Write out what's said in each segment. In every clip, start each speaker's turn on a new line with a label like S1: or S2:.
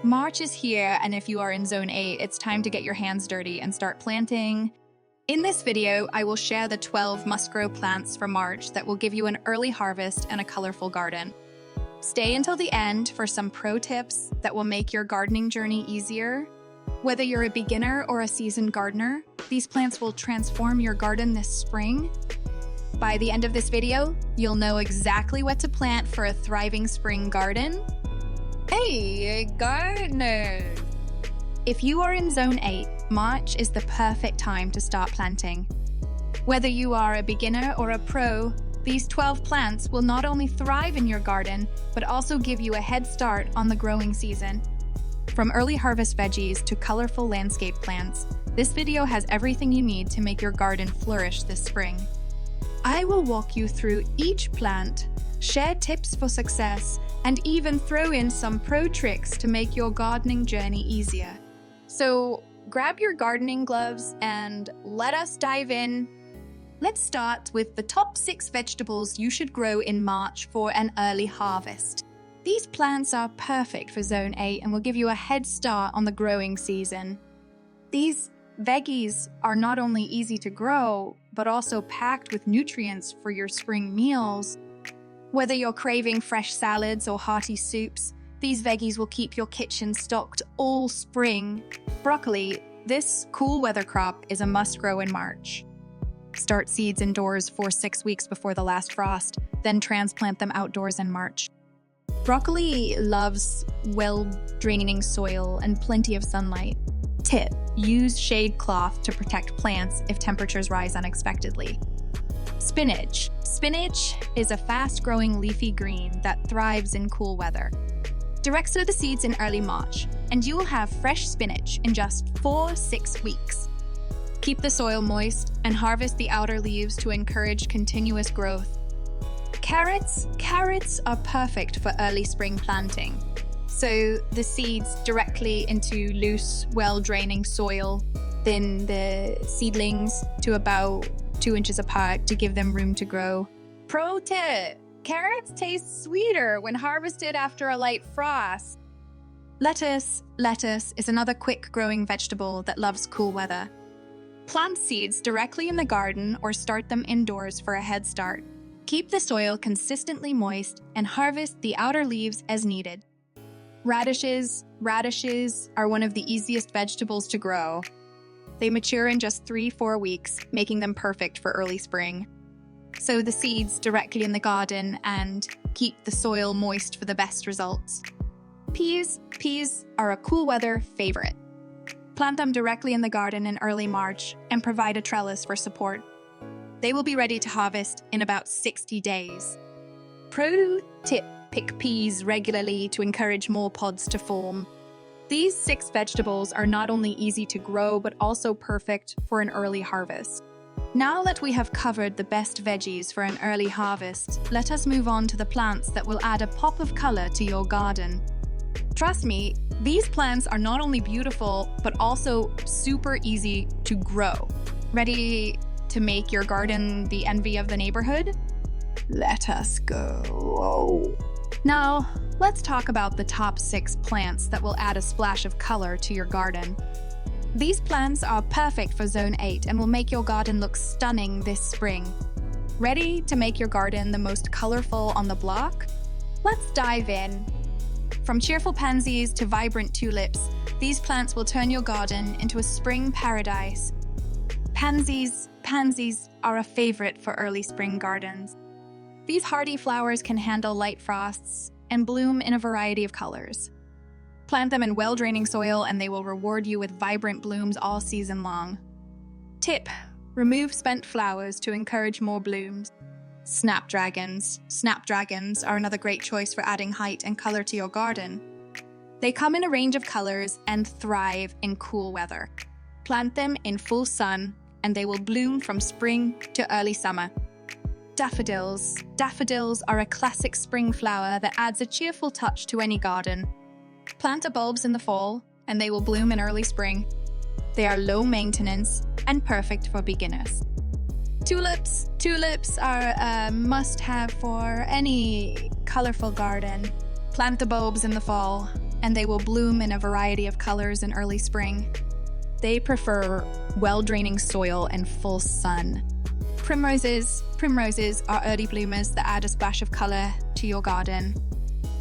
S1: March is here, and if you are in Zone 8, it's time to get your hands dirty and start planting. In this video, I will share the 12 must-grow plants for March that will give you an early harvest and a colorful garden. Stay until the end for some pro tips that will make your gardening journey easier. Whether you're a beginner or a seasoned gardener, these plants will transform your garden this spring. By the end of this video, you'll know exactly what to plant for a thriving spring garden. Hey, gardeners! If you are in Zone 8, March is the perfect time to start planting. Whether you are a beginner or a pro, these 12 plants will not only thrive in your garden, but also give you a head start on the growing season. From early harvest veggies to colorful landscape plants, this video has everything you need to make your garden flourish this spring. I will walk you through each plant, share tips for success, and even throw in some pro tricks to make your gardening journey easier. So grab your gardening gloves and let us dive in. Let's start with the top 6 vegetables you should grow in March for an early harvest. These plants are perfect for Zone 8 and will give you a head start on the growing season. These veggies are not only easy to grow, but also packed with nutrients for your spring meals. Whether you're craving fresh salads or hearty soups, these veggies will keep your kitchen stocked all spring. Broccoli, this cool weather crop, is a must-grow in March. Start seeds indoors for 6 weeks before the last frost, then transplant them outdoors in March. Broccoli loves well-draining soil and plenty of sunlight. Tip: use shade cloth to protect plants if temperatures rise unexpectedly. Spinach. Spinach is a fast-growing leafy green that thrives in cool weather. Direct sow the seeds in early March, and you will have fresh spinach in just 4-6 weeks. Keep the soil moist and harvest the outer leaves to encourage continuous growth. Carrots. Carrots are perfect for early spring planting. Sow the seeds directly into loose, well-draining soil, then the seedlings to about 2 inches apart to give them room to grow. Pro tip: carrots taste sweeter when harvested after a light frost. Lettuce. Lettuce is another quick-growing vegetable that loves cool weather. Plant seeds directly in the garden or start them indoors for a head start. Keep the soil consistently moist and harvest the outer leaves as needed. Radishes. Radishes are one of the easiest vegetables to grow. They mature in just 3-4 weeks, making them perfect for early spring. Sow the seeds directly in the garden and keep the soil moist for the best results. Peas. Peas are a cool weather favorite. Plant them directly in the garden in early March and provide a trellis for support. They will be ready to harvest in about 60 days. Pro tip: pick peas regularly to encourage more pods to form. These 6 vegetables are not only easy to grow, but also perfect for an early harvest. Now that we have covered the best veggies for an early harvest, let us move on to the plants that will add a pop of color to your garden. Trust me, these plants are not only beautiful, but also super easy to grow. Ready to make your garden the envy of the neighborhood? Let us go. Now, let's talk about the top 6 plants that will add a splash of color to your garden. These plants are perfect for Zone 8 and will make your garden look stunning this spring. Ready to make your garden the most colorful on the block? Let's dive in. From cheerful pansies to vibrant tulips, these plants will turn your garden into a spring paradise. Pansies. Pansies are a favorite for early spring gardens. These hardy flowers can handle light frosts and bloom in a variety of colors. Plant them in well-draining soil and they will reward you with vibrant blooms all season long. Tip: remove spent flowers to encourage more blooms. Snapdragons. Snapdragons are another great choice for adding height and color to your garden. They come in a range of colors and thrive in cool weather. Plant them in full sun and they will bloom from spring to early summer. Daffodils. Daffodils are a classic spring flower that adds a cheerful touch to any garden. Plant the bulbs in the fall, and they will bloom in early spring. They are low maintenance and perfect for beginners. Tulips. Tulips are a must-have for any colorful garden. Plant the bulbs in the fall, and they will bloom in a variety of colors in early spring. They prefer well-draining soil and full sun. Primroses are early bloomers that add a splash of color to your garden.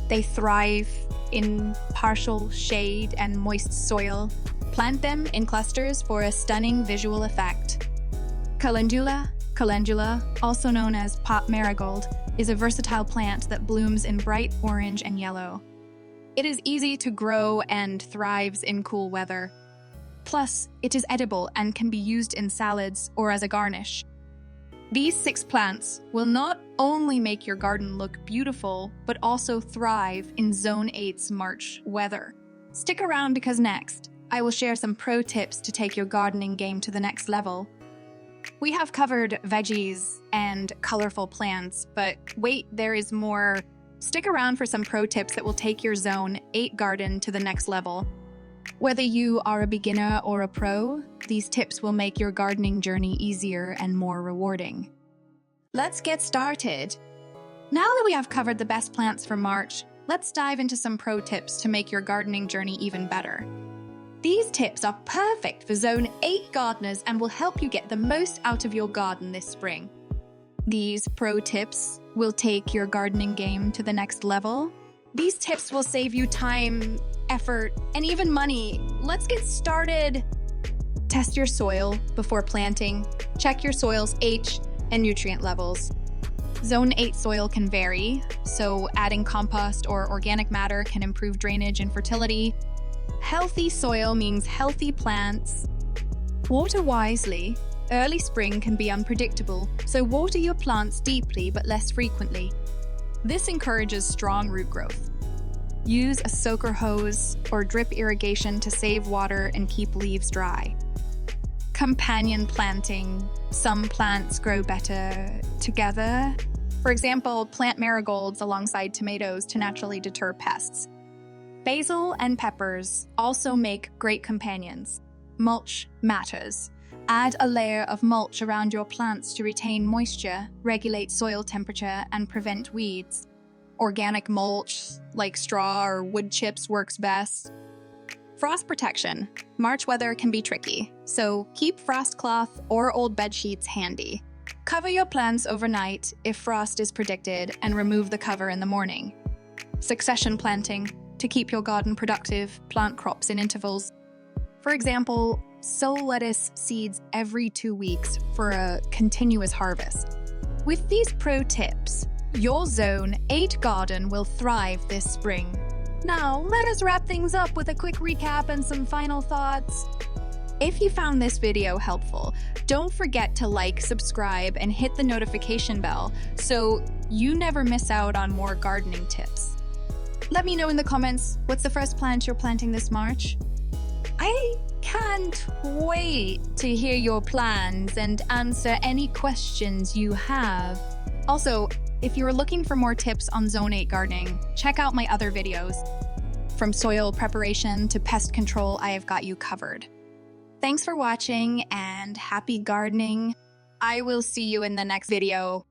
S1: They thrive in partial shade and moist soil. Plant them in clusters for a stunning visual effect. Calendula, also known as pot marigold, is a versatile plant that blooms in bright orange and yellow. It is easy to grow and thrives in cool weather. Plus, it is edible and can be used in salads or as a garnish. These 6 plants will not only make your garden look beautiful, but also thrive in Zone 8's March weather. Stick around because next, I will share some pro tips to take your gardening game to the next level. We have covered veggies and colorful plants, but wait, there is more. Stick around for some pro tips that will take your Zone 8 garden to the next level. Whether you are a beginner or a pro, these tips will make your gardening journey easier and more rewarding. Let's get started. Now that we have covered the best plants for March, let's dive into some pro tips to make your gardening journey even better. These tips are perfect for Zone 8 gardeners and will help you get the most out of your garden this spring. These pro tips will take your gardening game to the next level. These tips will save you time, effort, and even money. Let's get started. Test your soil before planting. Check your soil's H and nutrient levels. Zone 8 soil can vary, so adding compost or organic matter can improve drainage and fertility. Healthy soil means healthy plants. Water wisely. Early spring can be unpredictable, so water your plants deeply but less frequently. This encourages strong root growth. Use a soaker hose or drip irrigation to save water and keep leaves dry. Companion planting. Some plants grow better together. For example, plant marigolds alongside tomatoes to naturally deter pests. Basil and peppers also make great companions. Mulch matters. Add a layer of mulch around your plants to retain moisture, regulate soil temperature, and prevent weeds. Organic mulch, like straw or wood chips, works best. Frost protection. March weather can be tricky, so keep frost cloth or old bed sheets handy. Cover your plants overnight if frost is predicted and remove the cover in the morning. Succession planting. To keep your garden productive, plant crops in intervals. For example, sow lettuce seeds every 2 weeks for a continuous harvest. With these pro tips, your Zone 8 garden will thrive this spring. Now, let us wrap things up with a quick recap and some final thoughts. If you found this video helpful, don't forget to like, subscribe, and hit the notification bell so you never miss out on more gardening tips. Let me know in the comments, what's the first plant you're planting this March? I can't wait to hear your plans and answer any questions you have. Also, if you're looking for more tips on Zone 8 gardening, check out my other videos. From soil preparation to pest control, I have got you covered. Thanks for watching and happy gardening. I will see you in the next video.